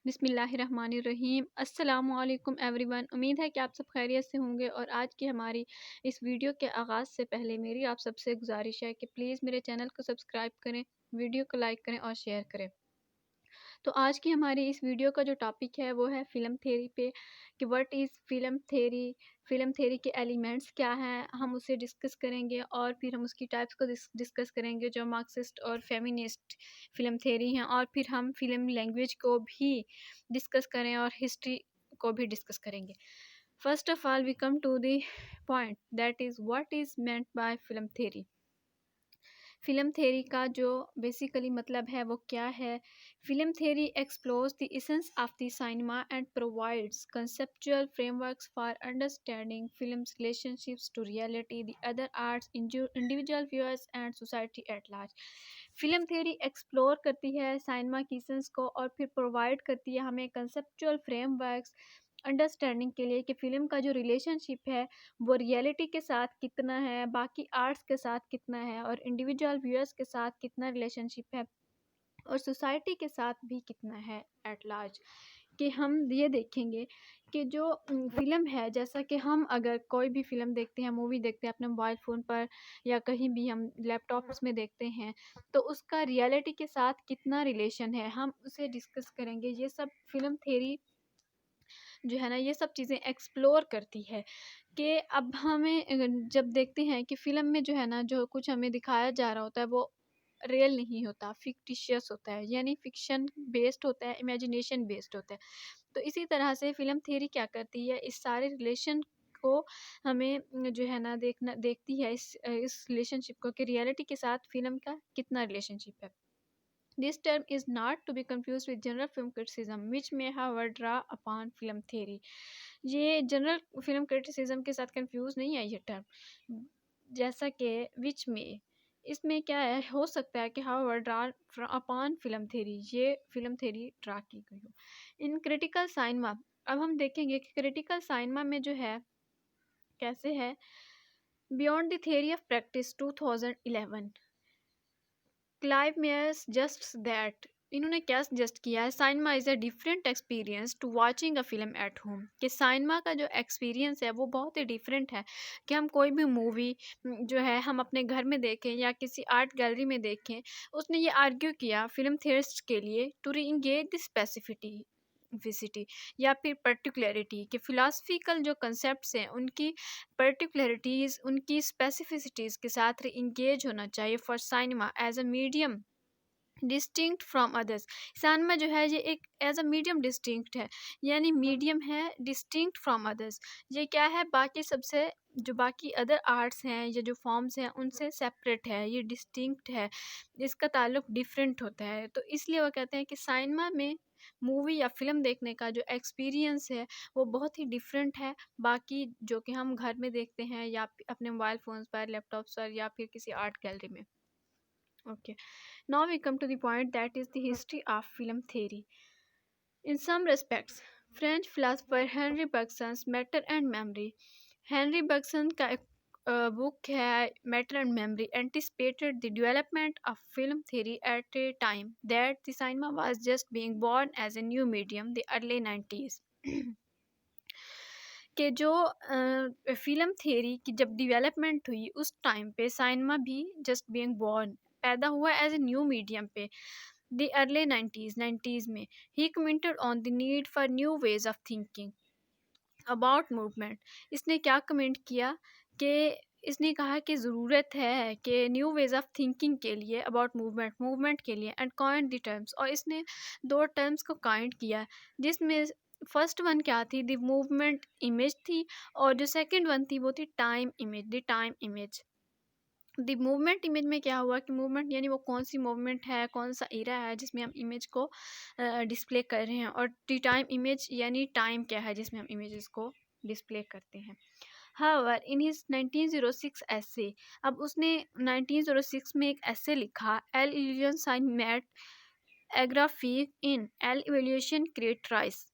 बिस्मिल्लाहिर्रहमानिर्रहीम। अस्सलामुअलैकुम एवरीवन। उम्मीद है कि आप सब खैरियत से होंगे। और आज की हमारी इस वीडियो के आगाज़ से पहले मेरी आप सबसे गुजारिश है कि प्लीज़ मेरे चैनल को सब्सक्राइब करें, वीडियो को लाइक करें और शेयर करें। तो आज की हमारी इस वीडियो का जो टॉपिक है वो है फ़िल्म थ्योरी पे, कि व्हाट इज़ फ़िल्म थ्योरी के एलिमेंट्स क्या हैं, हम उसे डिस्कस करेंगे। और फिर हम उसकी टाइप्स को डिस्कस करेंगे जो मार्क्सिस्ट और फेमिनिस्ट फ़िल्म थ्योरी हैं। और फिर हम फ़िल्म लैंग्वेज को भी डिस्कस करें और हिस्ट्री को भी डिस्कस करेंगे। First of all we come to the point, that is what is meant by film theory. Film theory का जो बेसिकली मतलब है वो क्या है? Film theory explores the essence of the cinema and provides conceptual frameworks for understanding film's relationships to reality, the other arts, individual viewers and society at large. Film theory explore करती है cinema की essence को और फिर provide करती है हमें conceptual frameworks understanding के लिए कि फ़िल्म का जो रिलेशनशिप है वो रियलिटी के साथ कितना है, बाकी आर्ट्स के साथ कितना है, और इंडिविजुअल व्यूअर्स के साथ कितना रिलेशनशिप है, और सोसाइटी के साथ भी कितना है एट लार्ज। कि हम ये देखेंगे कि जो फ़िल्म है, जैसा कि हम अगर कोई भी फ़िल्म देखते हैं, मूवी देखते हैं अपने मोबाइल फ़ोन पर या कहीं भी हम लैपटॉप्स में देखते हैं, तो उसका रियलिटी के साथ कितना रिलेशन है हम उसे डिस्कस करेंगे। ये सब फ़िल्म थ्योरी जो है ना ये सब चीज़ें एक्सप्लोर करती है। कि अब हमें जब देखते हैं कि फ़िल्म में जो है ना जो कुछ हमें दिखाया जा रहा होता है वो रियल नहीं होता, फ़िक्टिशियस होता है, यानी फ़िक्शन बेस्ड होता है, इमेजिनेशन बेस्ड होता है। तो इसी तरह से फ़िल्म थ्योरी क्या करती है, इस सारे रिलेशन को हमें जो है ना देखती है, इस रिलेशनशिप को कि रियलिटी के साथ फ़िल्म का कितना रिलेशनशिप है। This term is not to be confused with general film criticism, which may however draw upon film theory. ये जनरल फिल्म क्रिटिसिज्म के साथ कंफ्यूज नहीं है ये टर्म, जैसा कि विच में, इसमें क्या है, हो सकता है कि however draw upon film theory, ये फिल्म थ्योरी ड्रा की गई हो। इन क्रिटिकल साइनमा, अब हम देखेंगे कि क्रिटिकल साइनमा में जो है कैसे है। Beyond the theory of practice 2011, Clive Myers just that, इन्होंने क्या सजेस्ट किया है, cinema is a different experience to watching a film at home. कि साइनमा का जो एक्सपीरियंस है वो बहुत ही डिफरेंट है कि हम कोई भी मूवी जो है हम अपने घर में देखें या किसी आर्ट गैलरी में देखें। उसने ये आर्ग्यू किया फिल्म थियरिस्ट के लिए टू री इंगेज द स्पेसिफिसिटी या फिर पर्टिकुलरिटी, कि फ़िलासफ़िकल जो कंसेप्ट्स हैं उनकी पर्टिकुलरिटीज़, उनकी स्पेसिफिसिटीज़ के साथ इंगेज होना चाहिए for cinema as a medium distinct from others. Cinema जो है ये एक एज अ मीडियम डिस्टिंक्ट है, यानी मीडियम है डिस्टिंक्ट फ्रॉम अदर्स। ये क्या है, बाकी सबसे जो बाकी अदर आर्ट्स हैं या जो फॉर्म्स हैं उनसे सेपरेट है, ये डिस्टिंक्ट है, इसका ताल्लुक डिफरेंट होता है। तो इसलिए वो कहते हैं कि साइनमा में मूवी या फिल्म देखने का जो एक्सपीरियंस है वो बहुत ही डिफरेंट है बाकी जो कि हम घर में देखते हैं या अपने मोबाइल फ़ोन्स पर, लैपटॉप्स पर या फिर किसी आर्ट गैलरी में। Okay, now we come to the point, that is the history of film theory. In some respects, French philosopher Henry Bergson's Matter and Memory, Henry Bergson का एक book है matter and memory, anticipated the development of film theory at a time that the cinema was just being born as a new medium, the early 90s. कि जो film theory की जब development हुई उस time पे साइनमा भी just being born, पैदा हुआ एज ए न्यू मीडियम पे, द अर्ली 90s में। He commented on the need for new ways of thinking about movement. इसने क्या कमेंट किया कि इसने कहा कि ज़रूरत है कि न्यू वेज ऑफ थिंकिंग के लिए अबाउट मूवमेंट के लिए, एंड कॉइंड द टर्म्स, और इसने दो टर्म्स को काइंड किया जिसमें फर्स्ट वन क्या थी, द मूवमेंट इमेज थी, और जो सेकंड वन थी वो थी time image, the time image. The movement image में क्या हुआ कि मूवमेंट यानी वो कौन सी मूवमेंट है, कौन सा एरा है जिसमें हम इमेज को डिस्प्ले कर रहे हैं, और द टाइम इमेज यानी टाइम क्या है जिसमें हम इमेजेस को डिस्प्ले करते हैं। However, in his 1906 essay, अब उसने 1906 में एक ऐसे लिखा, एल इल्यूशन साइन मैट एग्राफी इन एल इवोल्यूशन क्रिएट्राइस।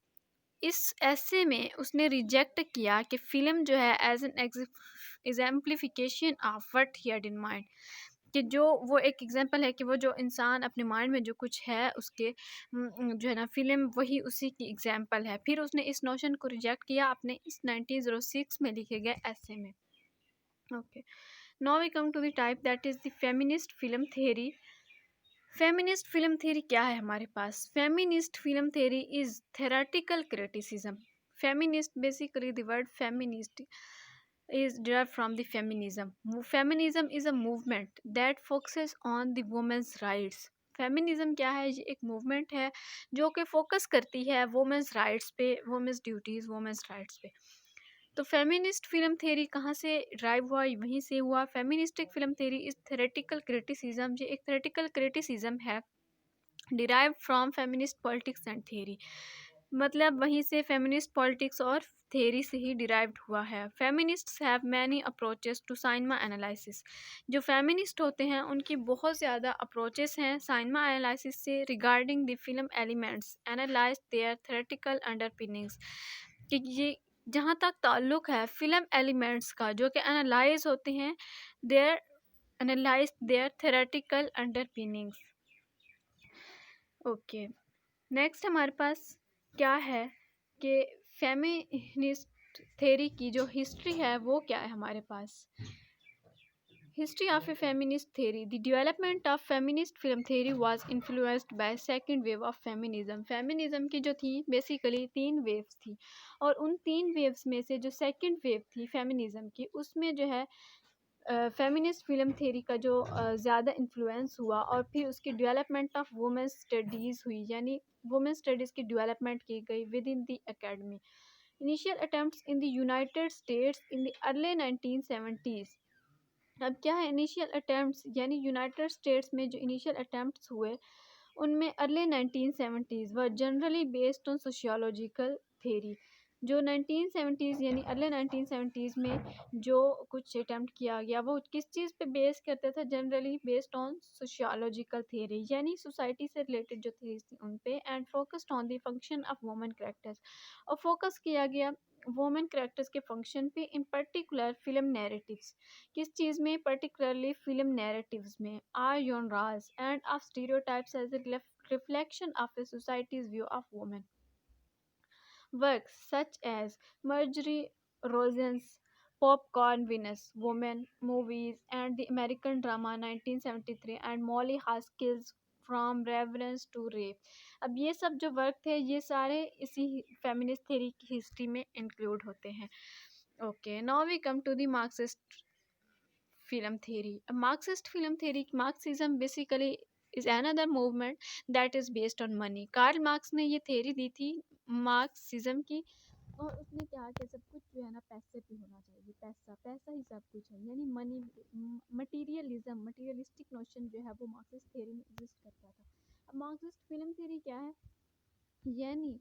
इस ऐसे में उसने रिजेक्ट किया कि फिल्म जो है as an exemplification of what he had in mind, कि जो वो एक एग्जांपल है कि वो जो इंसान अपने माइंड में जो कुछ है उसके जो है ना फ़िल्म वही उसी की एग्जांपल है। फिर उसने इस नोशन को रिजेक्ट किया अपने इस 1906 में लिखे गए एसे में। Okay, now we come to the type that is the feminist film theory. Feminist film theory क्या है हमारे पास? Feminist film theory is theoretical criticism. Feminist, basically the word feminist is derived from the feminism. Feminism is a movement that focuses on the women's rights. Feminism क्या है? ये एक movement है जो कि फोकस करती है वुमेंस राइट्स पे, वुमेंस ड्यूटीज़, वुमेंस राइट्स पे। तो फेमिनिस्ट फिल्म थ्योरी कहाँ से ड्राइव हुआ? वहीं से हुआ। Feministic film theory is theoretical criticism. ये एक थेरेटिकल क्रिटिसिज्म है derive from feminist politics and theory. मतलब वहीं से फेमिनिस्ट पॉलिटिक्स और थ्योरी से ही डिराइव्ड हुआ है। Feminists have many approaches to cinema analysis. जो फेमिनिस्ट होते हैं उनकी बहुत ज़्यादा अप्रोचेस हैं साइनमा एनालिसिस से regarding the film elements analyze their theoretical underpinnings. कि ये जहाँ तक ताल्लुक़ है फिल्म एलिमेंट्स का जो कि एनालाइज होते हैं, their analyse their theoretical underpinnings. Okay, next हमारे पास क्या है कि फेमिनिस्ट थ्योरी की जो हिस्ट्री है वो क्या है हमारे पास? History of a feminist theory. The development of feminist film theory was influenced by second wave of feminism. Feminism की जो थी बेसिकली 3 वेव्स थी, और उन 3 वेव्स में से जो सेकंड वेव थी फेमिनिज्म की, उसमें जो है फेमिनिस्ट फिल्म थ्योरी का जो ज़्यादा इन्फ्लुएंस हुआ, और फिर उसकी डेवलपमेंट ऑफ वुमेंस स्टडीज़ हुई, यानी वुमेन स्टडीज़ की डेवलपमेंट की गई with in the academy. Initial attempts in the United states in the early 1970s। अब क्या है इनिशियल अटेम्प्ट्स? यानी यूनाइटेड स्टेट्स में जो इनिशियल अटेम्प्ट्स हुए उनमें अर्ली 1970s व generally based on sociological theory. जो 1970s यानी अर्ली 1970s में जो कुछ अटेम्प्ट किया गया वो किस चीज़ पे बेस करता था? Generally based on sociological theory, यानी सोसाइटी से रिलेटेड जो थीरीज थी उन पे, and focused on the function of women characters. और फोकस किया गया वुमेन कैरेक्टर्स के फंक्शन पे, इन पर्टिकुलर फिल्म नैरेटिव्स। किस चीज़ में? पर्टिकुलरली फिल्म नैरेटिव्स में are genres and of stereotypes as a reflection of a society's view of women. Works such as Marjorie Rosen's Popcorn Venus, Woman movies, and the American drama 1973 and Molly Haskell's From Reverence to Rape. अब ये सब जो work थे ये सारे इसी feminist theory की history में इंक्लूड होते हैं। Okay, now we come to the Marxist film theory. A Marxist film theory, Marxism basically is another movement that is based on money. Karl Marx ने ये थ्योरी दी थी मार्क्सिज्म की, और उसने क्या कि सब कुछ जो है ना पैसे पे होना चाहिए, पैसा पैसा ही सब कुछ है, यानी मनी, मटीरियलिज्म, मटीरियलिस्टिक नोशन जो है वो मार्क्सिस्ट थ्योरी में एग्जिस्ट करता था। अब मार्क्सिस्ट फिल्म थ्योरी क्या है? यानी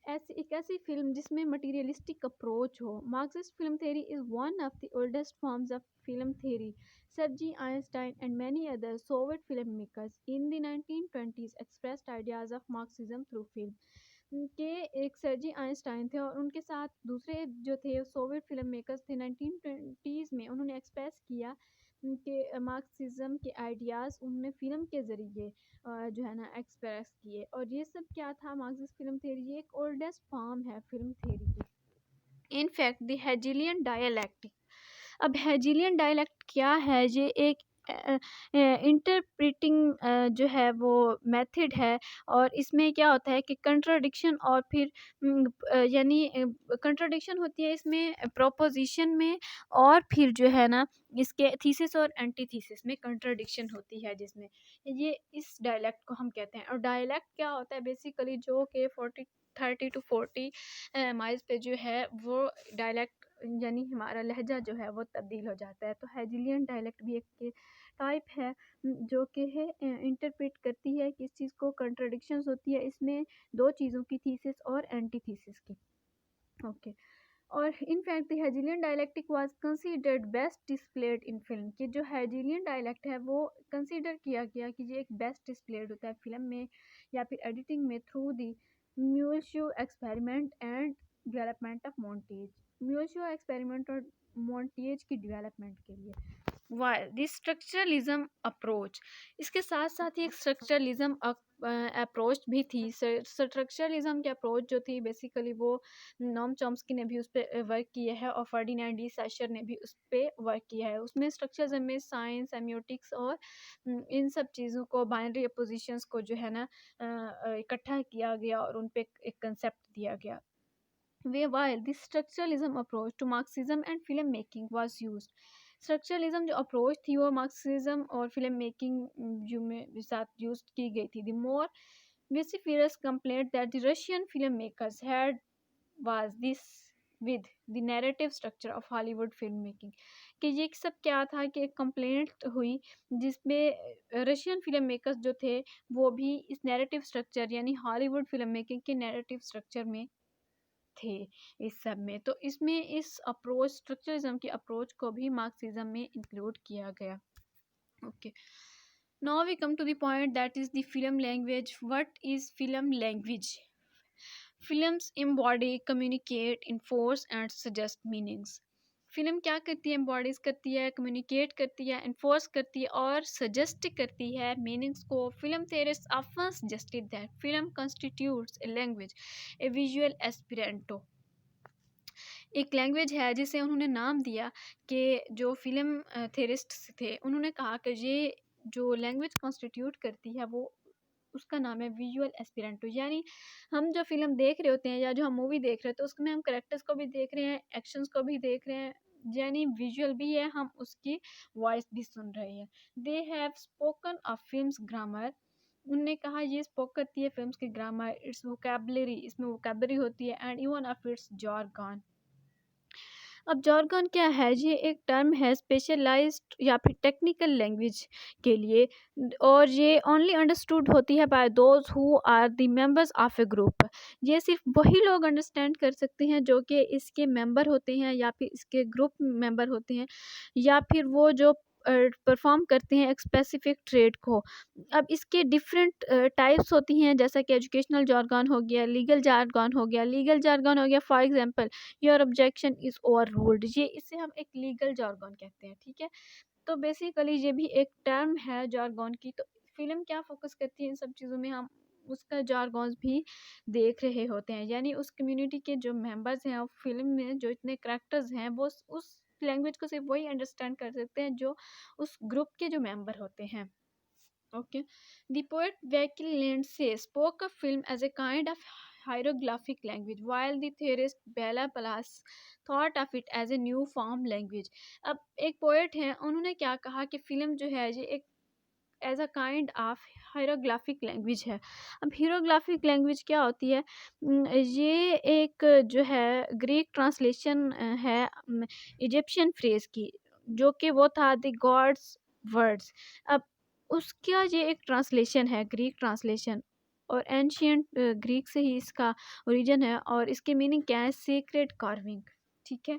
एक ऐसी फिल्म जिसमें मटीरियलिस्टिक अप्रोच हो। Marxist film theory is one of the oldest forms of film theory. Sergei Eisenstein and many other Soviet filmmakers in the 1920s expressed ideas of Marxism through film. के एक सर्जी Einstein थे और उनके साथ दूसरे जो थे सोवियत फिल्म मेकर्स थे 1920s में, उन्होंने एक्सप्रेस किया कि मार्क्सिज्म के आइडियाज़ उन्होंने फ़िल्म के ज़रिए जो है ना एक्सप्रेस किए। और ये सब क्या था? मार्क्सिस्ट फिल्म थ्योरी ये एक ओल्डेस्ट फॉर्म है फिल्म थ्योरी की। In fact the Hegelian dialectic. अब हेजिलियन डायलैक्ट क्या है? ये एक इंटरप्रिटिंग जो है वो मेथड है, और इसमें क्या होता है कि कंट्राडिक्शन और फिर यानी कंट्राडिक्शन होती है इसमें प्रोपोजिशन में, और फिर जो है ना इसके थीसिस और एंटीथीसिस में कंट्राडिक्शन होती है, जिसमें ये इस डायलैक्ट को हम कहते हैं। और डायलैक्ट क्या होता है? बेसिकली जो कि 30 to 40 माइल्स पे जो है वो डायलैक्ट यानी हमारा लहजा जो है वो तब्दील हो जाता है। तो हेजिलियन डायलैक्ट भी एक टाइप है जो कि है इंटरप्रेट करती है कि इस चीज़ को कंट्राडिक्शंस होती है इसमें दो चीज़ों की, थीसिस और एंटीथीसिस की। ओके, और in fact the Hegelian dialectic was considered best displayed in film. कि जो हेजिलियन डायलैक्ट है वो कंसीडर किया गया कि ये एक बेस्ट डिस्प्लेड होता है फिल्म में या फिर एडिटिंग में through the Kuleshov experiment and development of montage. Kuleshov experiment और मोंटेज की डेवलपमेंट के लिए। वाई दिस स्ट्रक्चरलिज्म अप्रोच, इसके साथ साथ ही एक स्ट्रक्चरलिज्म अप्रोच भी थी। स्ट्रक्चरलिज्म की अप्रोच जो थी बेसिकली वो नॉम चॉम्स्की ने भी उस पर वर्क किया है और फर्डिनेंड डी सैशर ने भी उस पर वर्क किया है। उसमें स्ट्रक्चरलिज्म में साइंस, सेमियोटिक्स और इन सब चीज़ों को, बाइनरी अपोजिशंस को जो है ना इकट्ठा किया गया और उन पे एक कंसेप्ट दिया गया। While this structuralism approach to Marxism and film making was used, structuralism जो अप्रोच थी वो मार्क्सिज्म और फिल्म मेकिंग में साथ यूज की गई थी। The more vociferous complaint that the Russian filmmakers had was this with the narrative structure of Hollywood filmmaking, कि ये सब क्या था कि एक कंप्लेंट हुई जिसमें रशियन फिल्म मेकर्स जो थे वो भी इस नैरेटिव स्ट्रक्चर यानी हॉलीवुड फिल्म मेकिंग के नैरेटिव स्ट्रक्चर में थे इस सब में। तो इसमें इस अप्रोच स्ट्रक्चरलिज्म की अप्रोच को भी मार्क्सिज्म में इंक्लूड किया गया। Okay, now we come to the point that is the film language. What is film language? Films embody, communicate, enforce and suggest meanings. Film क्या करती है? एम्बॉडीज करती है, कम्युनिकेट करती है, इन्फोर्स करती है और सजेस्ट करती है मीनिंग्स को। Film theorist often suggested that film constitutes a language, a visual Esperanto. एक लैंग्वेज है जिसे उन्होंने नाम दिया कि जो फिल्म थेरिस्ट थे उन्होंने कहा कि ये जो लैंग्वेज कॉन्स्टिट्यूट करती है वो उसका नाम है विजुअल एस्पिरेंटो। यानी हम जो फिल्म देख रहे होते हैं या जो हम मूवी देख रहे हैं तो उसमें हम करेक्टर्स को भी देख रहे हैं, एक्शंस को भी देख रहे हैं, यानी विजुअल भी है, हम उसकी वॉइस भी सुन रहे हैं। They have spoken of films grammar, उनने कहा ये स्पोक करती है फिल्म्स की ग्रामर, इट्स वोकेबलरी, इसमें वोकेबलरी होती है, and even of its jargon. अब जॉर्गन क्या है? ये एक टर्म है स्पेशलाइज्ड या फिर टेक्निकल लैंग्वेज के लिए, और ये ओनली अंडरस्टूड होती है by those who are the members of a group. ये सिर्फ वही लोग अंडरस्टैंड कर सकते हैं जो कि इसके मेंबर होते हैं या फिर इसके ग्रुप मेंबर होते हैं या फिर वो जो परफॉर्म करते हैं एक स्पेसिफिक ट्रेड को। अब इसके डिफरेंट टाइप्स होती हैं, जैसा कि एजुकेशनल जार्गन हो गया, लीगल जार्गन हो गया। लीगल जार्गन हो गया for example your objection is over ruled, ये इसे हम एक लीगल जार्गन कहते हैं। ठीक है, तो बेसिकली ये भी एक टर्म है जार्गन की। तो फिल्म क्या फोकस करती है इन सब चीज़ों में, हम उसका जार्गन्स भी देख रहे होते हैं। यानी उस कम्युनिटी के जो मेंबर्स हैं और फिल्म में जो इतने करेक्टर्स हैं वो उस लैंग्वेज को सिर्फ वही अंडरस्टैंड कर सकते हैं जो उस ग्रुप के जो मेंबर होते हैं। Okay. The poet Vakil Lindsay spoke of film as a kind of hieroglyphic language, while the theorist Bella Palas thought of it as a new form language. अब एक पोएट हैं, उन्होंने क्या कहा कि फिल्म जो है ये एक as a kind of hieroglyphic language है। अब हीरोग्राफिक लैंग्वेज क्या होती है? ये एक जो है ग्रीक ट्रांसलेशन है इजिप्शियन फ्रेज की, जो कि वो था द गॉड्स वर्ड्स। अब उसका ये एक ट्रांसलेशन है, ग्रीक ट्रांसलेशन, और एंशियंट ग्रीक से ही इसका ओरिजिन है और इसके मीनिंग क्या है? Secret carving. ठीक है,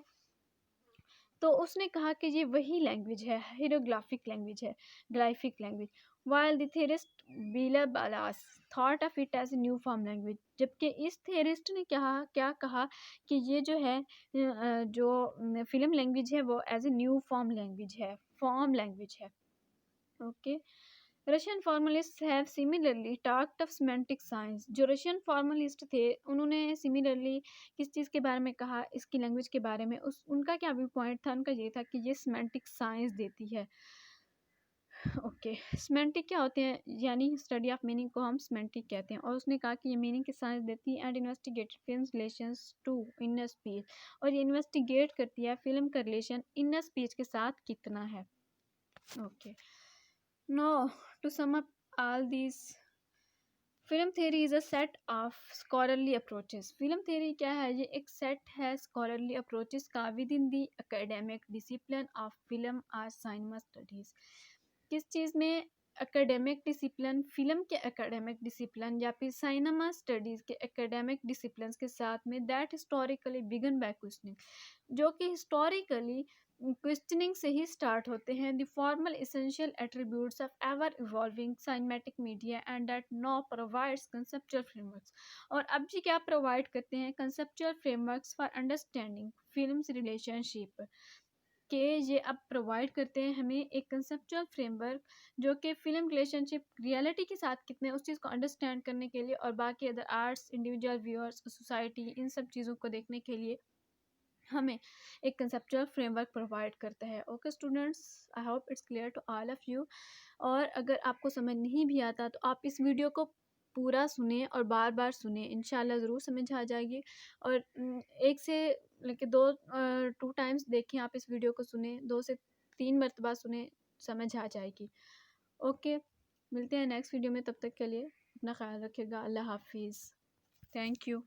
तो उसने कहा कि ये वही लैंग्वेज है, हीरोग्राफिक लैंग्वेज है, graphic language. While the theorist Bela Balazs thought of it as a new form language, जबकि इस थेरिस्ट ने क्या कहा कि ये जो है जो फिल्म लैंग्वेज है वो as a new form language है, फॉर्म लैंग्वेज है। Okay, Russian formalist have similarly talked of semantic science. जो रशियन फॉर्मलिस्ट थे उन्होंने सिमिलरली किस चीज़ के बारे में कहा? इसकी लैंग्वेज के बारे में। उनका क्या व्यू पॉइंट था? उनका ये था कि ये सिमेंटिक साइंस देती है। ओके, सिमेंटिक क्या होते हैं? यानी स्टडी ऑफ मीनिंग को हम सिमेंटिक कहते हैं, और उसने कहा कि ये मीनिंग की साइंस देती है and investigated film relations to inner speech, और ये इन्वेस्टिगेट करती है फिल्म का रिलेशन इनर स्पीच के साथ कितना है। Okay, now to sum up all these, film theory is a set of scholarly approaches. Film theory क्या है? ये एक सेट है स्कॉलरली अप्रोचेस का within the academic discipline of film or cinema studies. किस चीज़ में? एकेडमिक डिसिप्लिन, फिल्म के एकेडमिक डिसिप्लिन या फिर सिनेमा स्टडीज़ के एकेडमिक डिसिप्लिन के साथ में, that historically began by questioning, जो कि हिस्टोरिकली क्वेश्चनिंग से ही स्टार्ट होते हैं। The formal essential attributes of ever evolving cinematic media and that no provides conceptual frameworks, और अब जी क्या प्रोवाइड करते हैं? Conceptual frameworks for understanding film's relationship कि ये अब प्रोवाइड करते हैं हमें एक कंसेप्चुअल फ्रेमवर्क जो कि फ़िल्म रिलेशनशिप रियलिटी के साथ कितने उस चीज़ को अंडरस्टैंड करने के लिए और बाकी other arts, individual viewers, society, इन सब चीज़ों को देखने के लिए हमें एक कंसेप्चुअल फ्रेमवर्क प्रोवाइड करता है। Okay students, I hope it's clear to all of you. और अगर आपको समझ नहीं भी आता तो आप इस वीडियो को पूरा सुने और बार बार सुने, इंशाल्लाह ज़रूर समझ आ जाएगी। और एक से लेके दो 2 टाइम्स देखें, आप इस वीडियो को सुने, 2 से 3 मरतबा सुने, समझ आ जाएगी। ओके, मिलते हैं नेक्स्ट वीडियो में, तब तक के लिए अपना ख्याल रखिएगा। अल्लाह हाफिज़। Thank you.